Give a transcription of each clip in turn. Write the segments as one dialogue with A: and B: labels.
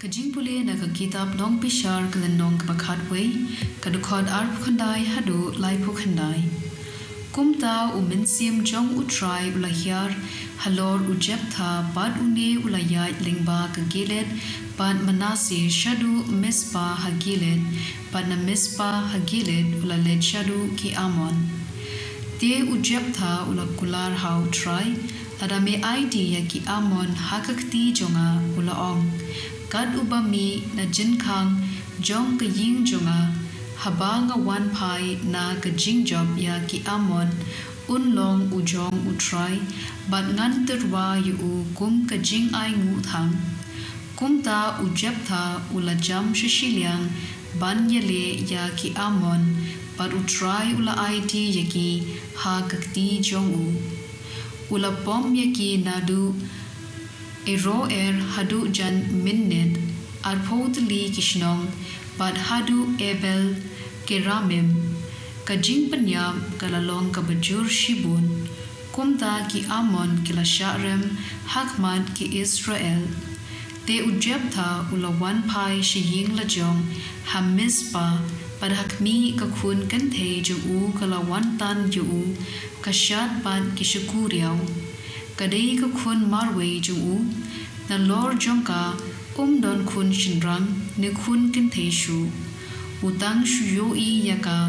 A: jingpule na kitab nong pishar klan nong bakhatway kadukod arp khandai hadu laipu khandai kumta umensim jong utrai ulahyar halor ujeptha bad une ulayai lingba kagilet bad manasi shadu mispa hagilet bad na mispa hagilet ulalet shadu ki amon te ujeptha ulakular hau trai ladame idea ki amon hakakti jonga ulaong kad ubami na jinkang jong ka ying jonga habanga wan pai na ka jingjob ya ki amon unlong ujong utrai bat ngan terwa yu kum ka jing ai ngu thang kumta ujeptha ulajam shishiliang ban yele ya ki amon bat utrai ula it yaki ha kakti jong ula pom yaki nadu ero hadu jan minnet arpotli kishnong bad hadu ebel keramim kajing penyam kalalong kabajur shibun kumta ki amon kila sharem hakmat ki Israel te ujeptha ulawan pai shiying lajong hamispa pad hakmi kakun kanthe jung kalawan tan yu kashat pad kishukuriaw kadai ka khun marway jung na lor jongka don khun shinrang ne khun kin theishu utang shu yo I yaka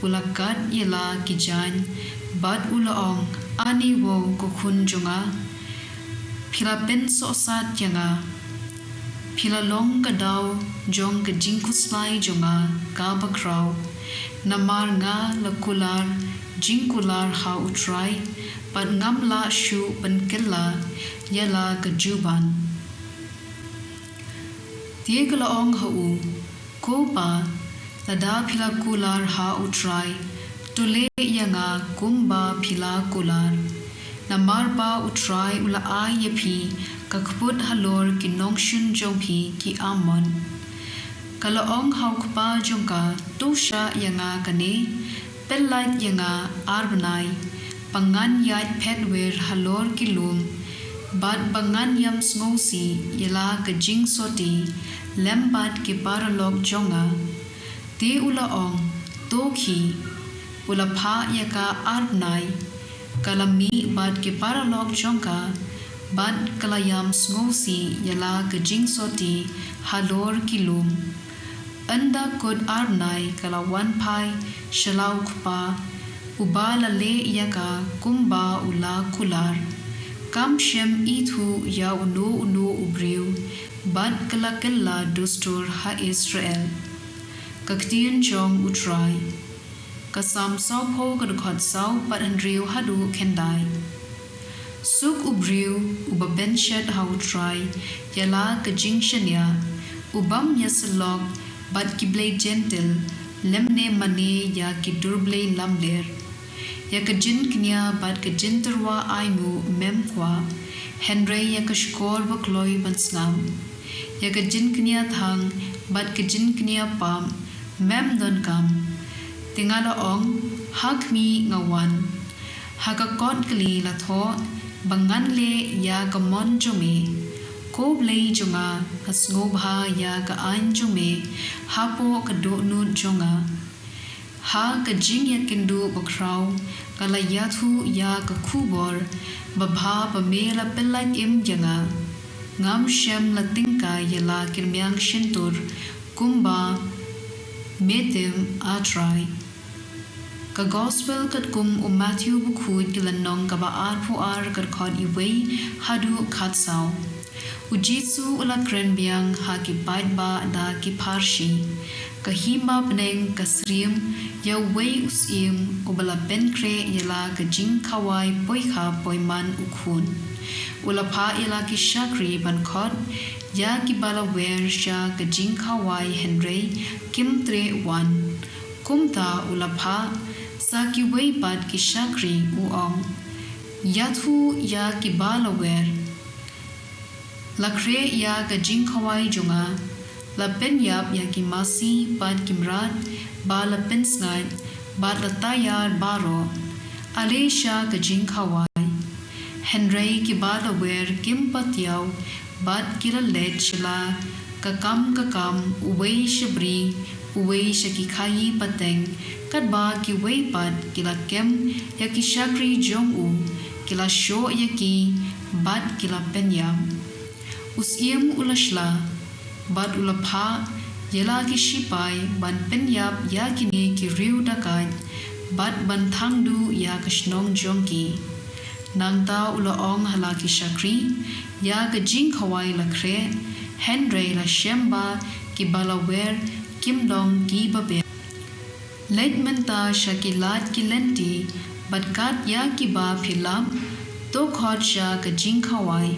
A: ulakat yela kijan bad ulaong ani wo ko khun jonga philapen so sat yanga philalong ka daw jong ka jingkuslai jonga ka bakraw namar nga lakular jingkular ha utrai pat ngamla shu pankella yala kajuban tiegla ong hu ko pa tada phila kular ha utrai tule yanga kumba phila kular namar pa utrai ula ayapi kakput halor kinongshun jongpi ki amon kala ong hau kpa jongka tosha yanga kane pellat yanga arbnai pangan yat petwer halor kilum bad bangan yam sngosi yela ka jing soti lembat ke paralog jonga te ula ong tokhi ula pha yaka arbnai kalami bad ke paralog jonga bad kalayam sngosi yela ka jing soti halor kilum anda kod arbnai kalawan pai shalau kpa ubala le yaka kumba ula kular kam shem ithu ya uno ubriu bad kalakella dustur ha Israel ktien jong utrai kasam saw po kadkhot saw pat andriu hadu kendai suk ubriu ubaben shed ha utrai yala ka jingshania ubam yaslog bad ki Blei gentle lemne mane ya ki durblei lamler ya ka jin knya bad ka jinterwa aingu memkwa henry ya ka skor ba kloi bansngam ya ka jin knya thang bad ka jin knya pam mem don kam tingala ong hakmi ngawan haka kot kli la tho bangan le ya ka mon jome ko Blei jonga hasngobha ya ka an jome hapo ka do nu jonga ha ka jing ya kindu bokraw kala yathu ya ka khubor babha pamela pellat im janga ngam shem la tingka yala kirmyang shintur kumba metem atrai ka gospel kat kum Matthew bukhud kilanong ka ba pu ar kar khod iway hadu khatsaw ujitsu ula krenbyang ha ki bait ba da ki parshi kahima pneng kasrim ya wei usim ubala benkre yala ka jing khawai poikha poiman ukhun ula pha ila ki shakri bankhot ya ki bala wer sha ka jing khawai henry kimtre wan kumta ula pha sa ki wei pat ki shakri uong yathu ya ki bala wer lakre ya ka jing khawai jonga la pen yap ya ki masi pad kimrat ba la pen sngai ba la tayar baro alesha ka jing khawai henry ki ba la wer kim patiaw bad kira let chila kakam uwei shabri uwei shakikayi pateng kadba ki wei pat kila kem ya ki shakri jong u kila sho ya ki bat kila penyam usiem ulashla bat ulapha yela ki shipai ban penyap ya kini ki riu dakat bat ban thangdu ya kashnong jongki nangta ula ong halaki shakri ya ka jing khawai la kre henry la shemba ki balawer kimdong ki babe leitmenta shakilat ki lenti batkat ya ki ba philam to khot sha ka jing khawai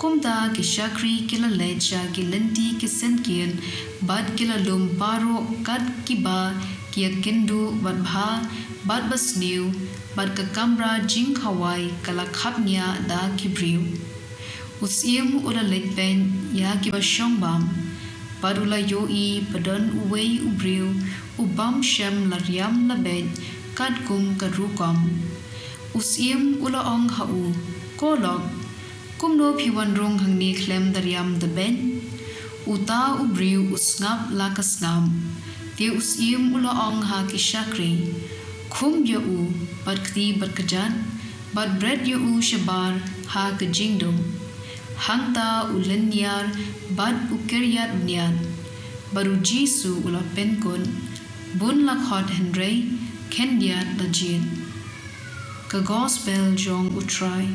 A: kumda ki shakri kila lecha ki lenti ki senkien bad kila lum paro kat ki ba ki kindu bad bha bad basniu bad ka kamra jing khawai kala khapnya da ki briu usim ula letpen ya ki ba shongbam bad ula yoi padan uwei ubriu ubam shem laryam labed kat kum kadrukam usim ula ong hau kolok kumno phiwan rong hangni klem daryam the ben uta ubriu usngap lakasngam te usim ula ong ha ki shakri khum ya u batkti batkajan bat bread ya u shabar ha ka jingdum hangta ulenyar bad ukeryat nyat baru jisu ula penkon bun lakhot henry kendiat dajin ka gospel jong utrai